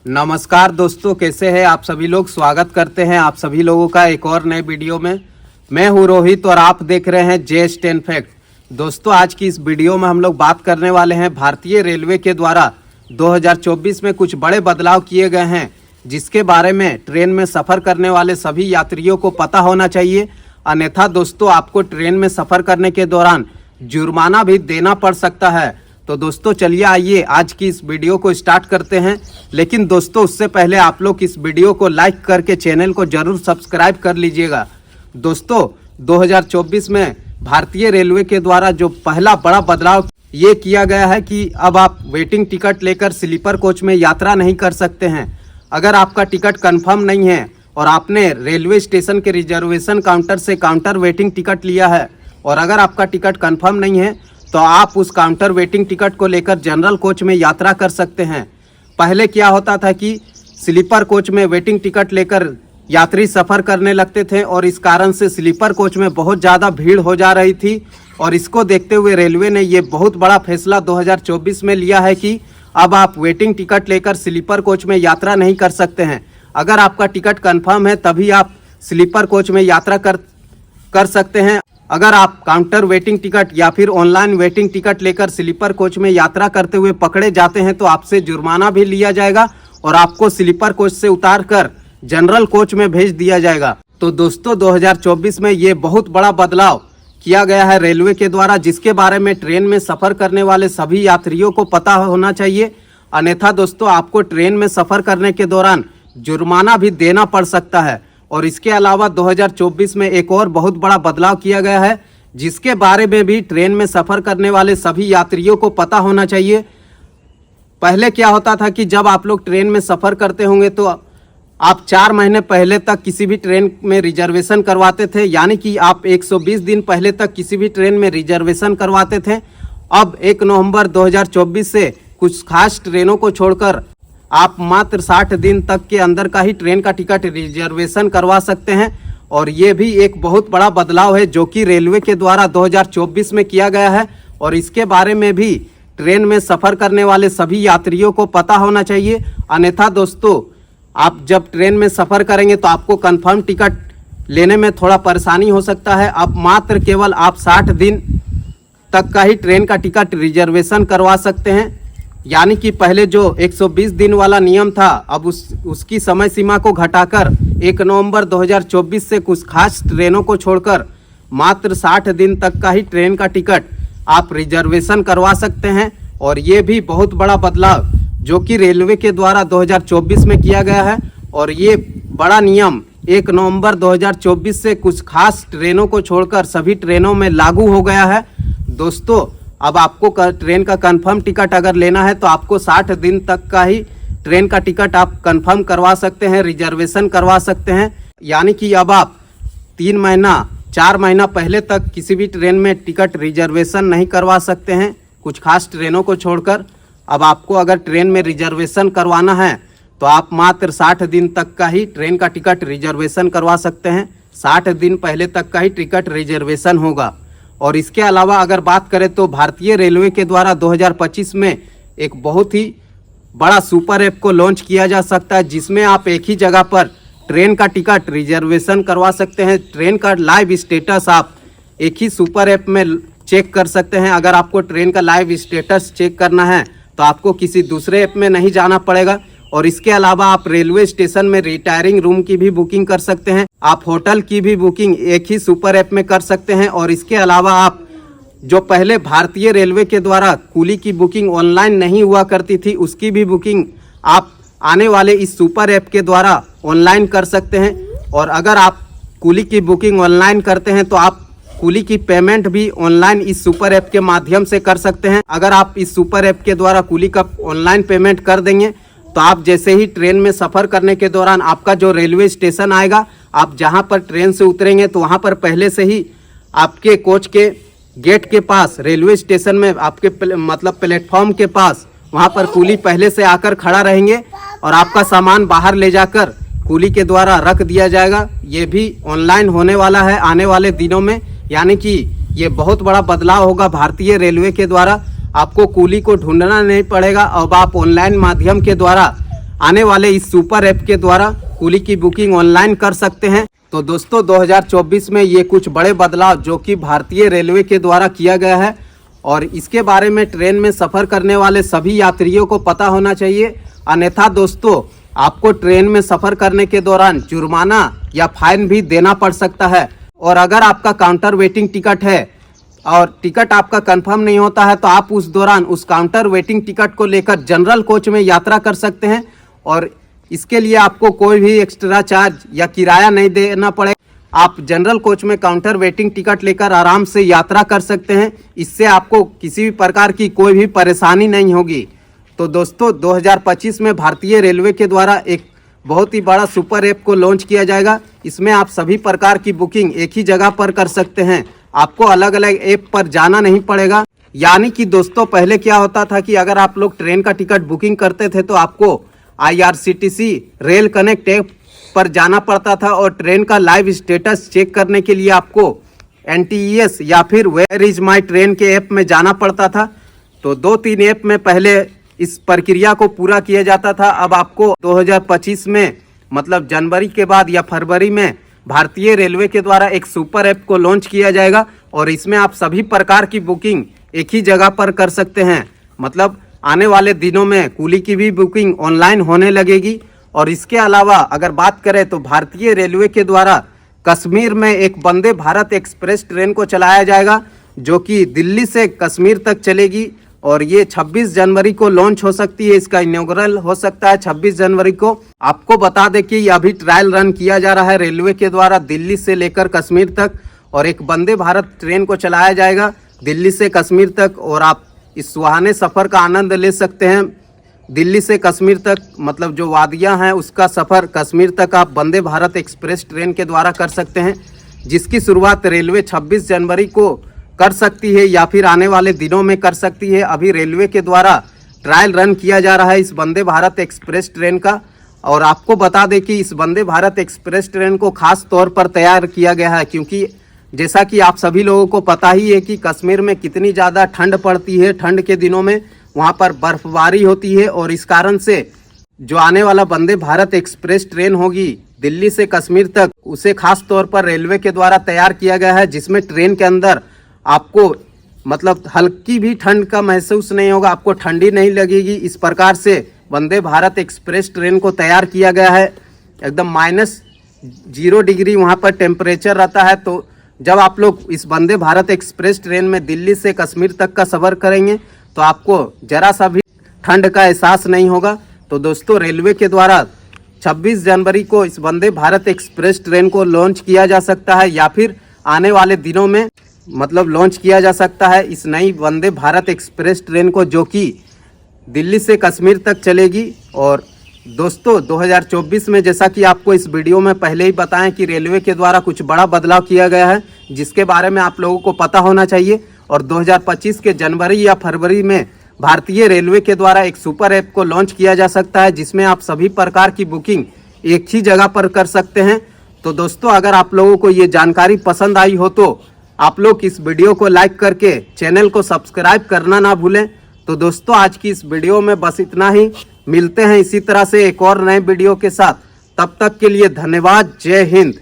नमस्कार दोस्तों, कैसे हैं आप सभी लोग। स्वागत करते हैं आप सभी लोगों का एक और नए वीडियो में। मैं हूं रोहित और आप देख रहे हैं JS10 फैक्ट। दोस्तों, आज की इस वीडियो में हम लोग बात करने वाले हैं भारतीय रेलवे के द्वारा 2024 में कुछ बड़े बदलाव किए गए हैं, जिसके बारे में ट्रेन में सफ़र करने वाले सभी यात्रियों को पता होना चाहिए। अन्यथा दोस्तों, आपको ट्रेन में सफ़र करने के दौरान जुर्माना भी देना पड़ सकता है। तो दोस्तों चलिए आइए आज की इस वीडियो को स्टार्ट करते हैं। लेकिन दोस्तों, उससे पहले आप लोग इस वीडियो को लाइक करके चैनल को जरूर सब्सक्राइब कर लीजिएगा। दोस्तों, 2024 में भारतीय रेलवे के द्वारा जो पहला बड़ा बदलाव ये किया गया है कि अब आप वेटिंग टिकट लेकर स्लीपर कोच में यात्रा नहीं कर सकते हैं। अगर आपका टिकट कन्फर्म नहीं है और आपने रेलवे स्टेशन के रिजर्वेशन काउंटर से काउंटर वेटिंग टिकट लिया है और अगर आपका टिकट कन्फर्म नहीं है तो आप उस काउंटर वेटिंग टिकट को लेकर जनरल कोच में यात्रा कर सकते हैं। पहले क्या होता था कि स्लीपर कोच में वेटिंग टिकट लेकर यात्री सफ़र करने लगते थे और इस कारण से स्लीपर कोच में बहुत ज़्यादा भीड़ हो जा रही थी। और इसको देखते हुए रेलवे ने ये बहुत बड़ा फैसला 2024 में लिया है कि अब आप वेटिंग टिकट लेकर स्लीपर कोच में यात्रा नहीं कर सकते हैं। अगर आपका टिकट कन्फर्म है तभी आप स्लीपर कोच में यात्रा कर सकते हैं। अगर आप काउंटर वेटिंग टिकट या फिर ऑनलाइन वेटिंग टिकट लेकर स्लीपर कोच में यात्रा करते हुए पकड़े जाते हैं तो आपसे जुर्माना भी लिया जाएगा और आपको स्लीपर कोच से उतारकर जनरल कोच में भेज दिया जाएगा। तो दोस्तों, 2024 में ये बहुत बड़ा बदलाव किया गया है रेलवे के द्वारा, जिसके बारे में ट्रेन में सफ़र करने वाले सभी यात्रियों को पता होना चाहिए। अन्यथा दोस्तों, आपको ट्रेन में सफ़र करने के दौरान जुर्माना भी देना पड़ सकता है। और इसके अलावा 2024 में एक और बहुत बड़ा बदलाव किया गया है, जिसके बारे में भी ट्रेन में सफ़र करने वाले सभी यात्रियों को पता होना चाहिए। पहले क्या होता था कि जब आप लोग ट्रेन में सफ़र करते होंगे तो आप 4 महीने पहले तक किसी भी ट्रेन में रिजर्वेशन करवाते थे, यानी कि आप 120 दिन पहले तक किसी भी ट्रेन में रिजर्वेशन करवाते थे। अब 1 नवंबर 2024 से कुछ खास ट्रेनों को छोड़कर आप मात्र 60 दिन तक के अंदर का ही ट्रेन का टिकट रिजर्वेशन करवा सकते हैं। और ये भी एक बहुत बड़ा बदलाव है जो कि रेलवे के द्वारा 2024 में किया गया है। और इसके बारे में भी ट्रेन में सफ़र करने वाले सभी यात्रियों को पता होना चाहिए। अन्यथा दोस्तों, आप जब ट्रेन में सफ़र करेंगे तो आपको कंफर्म टिकट लेने में थोड़ा परेशानी हो सकता है। अब मात्र केवल आप 60 दिन तक का ही ट्रेन का टिकट रिजर्वेशन करवा सकते हैं, यानी कि पहले जो 120 दिन वाला नियम था अब उसकी समय सीमा को घटाकर 1 नवंबर 2024 से कुछ खास ट्रेनों को छोड़कर मात्र 60 दिन तक का ही ट्रेन का टिकट आप रिजर्वेशन करवा सकते हैं। और ये भी बहुत बड़ा बदलाव जो कि रेलवे के द्वारा 2024 में किया गया है। और ये बड़ा नियम 1 नवंबर 2024 से कुछ खास ट्रेनों को छोड़कर सभी ट्रेनों में लागू हो गया है। दोस्तों, अब आपको ट्रेन का कंफर्म टिकट अगर लेना है तो आपको 60 दिन तक का ही ट्रेन का टिकट आप कंफर्म करवा सकते हैं, रिजर्वेशन करवा सकते हैं। यानी कि अब आप 3 महीना 4 महीना पहले तक किसी भी ट्रेन में टिकट रिजर्वेशन नहीं करवा सकते हैं, कुछ खास ट्रेनों को छोड़कर। अब आपको अगर ट्रेन में रिजर्वेशन करवाना है तो आप मात्र 60 दिन तक का ही ट्रेन का टिकट रिजर्वेशन करवा सकते हैं। 60 दिन पहले तक का ही टिकट रिजर्वेशन होगा। और इसके अलावा अगर बात करें तो भारतीय रेलवे के द्वारा 2025 में एक बहुत ही बड़ा सुपर ऐप को लॉन्च किया जा सकता है, जिसमें आप एक ही जगह पर ट्रेन का टिकट रिजर्वेशन करवा सकते हैं। ट्रेन का लाइव स्टेटस आप एक ही सुपर ऐप में चेक कर सकते हैं। अगर आपको ट्रेन का लाइव स्टेटस चेक करना है तो आपको किसी दूसरे ऐप में नहीं जाना पड़ेगा। और इसके अलावा आप रेलवे स्टेशन में रिटायरिंग रूम की भी बुकिंग कर सकते हैं, आप होटल की भी बुकिंग एक ही सुपर ऐप में कर सकते हैं। और इसके अलावा आप जो पहले भारतीय रेलवे के द्वारा कूली की बुकिंग ऑनलाइन नहीं हुआ करती थी, उसकी भी बुकिंग आप आने वाले इस सुपर ऐप के द्वारा ऑनलाइन कर सकते हैं। और अगर आप कूली की बुकिंग ऑनलाइन करते हैं तो आप कूली की पेमेंट भी ऑनलाइन इस सुपर ऐप के माध्यम से कर सकते हैं। अगर आप इस सुपर ऐप के द्वारा कूली का ऑनलाइन पेमेंट कर देंगे तो आप जैसे ही ट्रेन में सफ़र करने के दौरान आपका जो रेलवे स्टेशन आएगा, आप जहां पर ट्रेन से उतरेंगे तो वहां पर पहले से ही आपके कोच के गेट के पास रेलवे स्टेशन में आपके प्लेटफॉर्म के पास वहां पर कूली पहले से आकर खड़ा रहेंगे और आपका सामान बाहर ले जाकर कूली के द्वारा रख दिया जाएगा। ये भी ऑनलाइन होने वाला है आने वाले दिनों में, यानी कि ये बहुत बड़ा बदलाव होगा भारतीय रेलवे के द्वारा। आपको कूली को ढूंढना नहीं पड़ेगा। अब आप ऑनलाइन माध्यम के द्वारा आने वाले इस सुपर ऐप के द्वारा कुली की बुकिंग ऑनलाइन कर सकते हैं। तो दोस्तों 2024 में ये कुछ बड़े बदलाव जो कि भारतीय रेलवे के द्वारा किया गया है और इसके बारे में ट्रेन में सफ़र करने वाले सभी यात्रियों को पता होना चाहिए। अन्यथा दोस्तों आपको ट्रेन में सफ़र करने के दौरान जुर्माना या फाइन भी देना पड़ सकता है। और अगर आपका काउंटर वेटिंग टिकट है और टिकट आपका कंफर्म नहीं होता है तो आप उस दौरान उस काउंटर वेटिंग टिकट को लेकर जनरल कोच में यात्रा कर सकते हैं और इसके लिए आपको कोई भी एक्स्ट्रा चार्ज या किराया नहीं देना पड़ेगा। आप जनरल कोच में काउंटर वेटिंग टिकट लेकर आराम से यात्रा कर सकते हैं। इससे आपको किसी भी प्रकार की कोई भी परेशानी नहीं होगी। तो दोस्तों 2025 में भारतीय रेलवे के द्वारा एक बहुत ही बड़ा सुपर ऐप को लॉन्च किया जाएगा। इसमें आप सभी प्रकार की बुकिंग एक ही जगह पर कर सकते हैं। आपको अलग अलग ऐप पर जाना नहीं पड़ेगा। यानी कि दोस्तों पहले क्या होता था कि अगर आप लोग ट्रेन का टिकट बुकिंग करते थे तो आपको IRCTC रेल कनेक्ट ऐप पर जाना पड़ता था और ट्रेन का लाइव स्टेटस चेक करने के लिए आपको NTES या फिर वेयर इज माई ट्रेन के ऐप में जाना पड़ता था। तो 2-3 ऐप में पहले इस प्रक्रिया को पूरा किया जाता था। अब आपको 2025 में मतलब जनवरी के बाद या फरवरी में भारतीय रेलवे के द्वारा एक सुपर ऐप को लॉन्च किया जाएगा और इसमें आप सभी प्रकार की बुकिंग एक ही जगह पर कर सकते हैं। मतलब आने वाले दिनों में कुली की भी बुकिंग ऑनलाइन होने लगेगी। और इसके अलावा अगर बात करें तो भारतीय रेलवे के द्वारा कश्मीर में एक वंदे भारत एक्सप्रेस ट्रेन को चलाया जाएगा जो कि दिल्ली से कश्मीर तक चलेगी और ये 26 जनवरी को लॉन्च हो सकती है। इसका इनॉग्रल हो सकता है 26 जनवरी को। आपको बता दें कि अभी ट्रायल रन किया जा रहा है रेलवे के द्वारा दिल्ली से लेकर कश्मीर तक और एक वंदे भारत ट्रेन को चलाया जाएगा दिल्ली से कश्मीर तक और आप इस सुहाने सफ़र का आनंद ले सकते हैं। दिल्ली से कश्मीर तक मतलब जो वादियां हैं उसका सफ़र कश्मीर तक आप वंदे भारत एक्सप्रेस ट्रेन के द्वारा कर सकते हैं, जिसकी शुरुआत रेलवे 26 जनवरी को कर सकती है या फिर आने वाले दिनों में कर सकती है। अभी रेलवे के द्वारा ट्रायल रन किया जा रहा है इस वंदे भारत एक्सप्रेस ट्रेन का। और आपको बता दें कि इस वंदे भारत एक्सप्रेस ट्रेन को खास तौर पर तैयार किया गया है क्योंकि जैसा कि आप सभी लोगों को पता ही है कि कश्मीर में कितनी ज़्यादा ठंड पड़ती है। ठंड के दिनों में वहाँ पर बर्फबारी होती है और इस कारण से जो आने वाला वंदे भारत एक्सप्रेस ट्रेन होगी दिल्ली से कश्मीर तक उसे खास तौर पर रेलवे के द्वारा तैयार किया गया है, जिसमें ट्रेन के अंदर आपको मतलब हल्की भी ठंड का महसूस नहीं होगा, आपको ठंडी नहीं लगेगी। इस प्रकार से वंदे भारत एक्सप्रेस ट्रेन को तैयार किया गया है। एकदम -0 डिग्री वहाँ पर टेम्परेचर रहता है। तो जब आप लोग इस वंदे भारत एक्सप्रेस ट्रेन में दिल्ली से कश्मीर तक का सफ़र करेंगे तो आपको ज़रा सा भी ठंड का एहसास नहीं होगा। तो दोस्तों रेलवे के द्वारा 26 जनवरी को इस वंदे भारत एक्सप्रेस ट्रेन को लॉन्च किया जा सकता है या फिर आने वाले दिनों में मतलब लॉन्च किया जा सकता है इस नई वंदे भारत एक्सप्रेस ट्रेन को जो कि दिल्ली से कश्मीर तक चलेगी। और दोस्तों 2024 में जैसा कि आपको इस वीडियो में पहले ही बताएं कि रेलवे के द्वारा कुछ बड़ा बदलाव किया गया है जिसके बारे में आप लोगों को पता होना चाहिए। और 2025 के जनवरी या फरवरी में भारतीय रेलवे के द्वारा एक सुपर ऐप को लॉन्च किया जा सकता है जिसमें आप सभी प्रकार की बुकिंग एक ही जगह पर कर सकते हैं। तो दोस्तों अगर आप लोगों को ये जानकारी पसंद आई हो तो आप लोग इस वीडियो को लाइक करके चैनल को सब्सक्राइब करना ना भूलें। तो दोस्तों आज की इस वीडियो में बस इतना ही। मिलते हैं इसी तरह से एक और नए वीडियो के साथ। तब तक के लिए धन्यवाद। जय हिंद।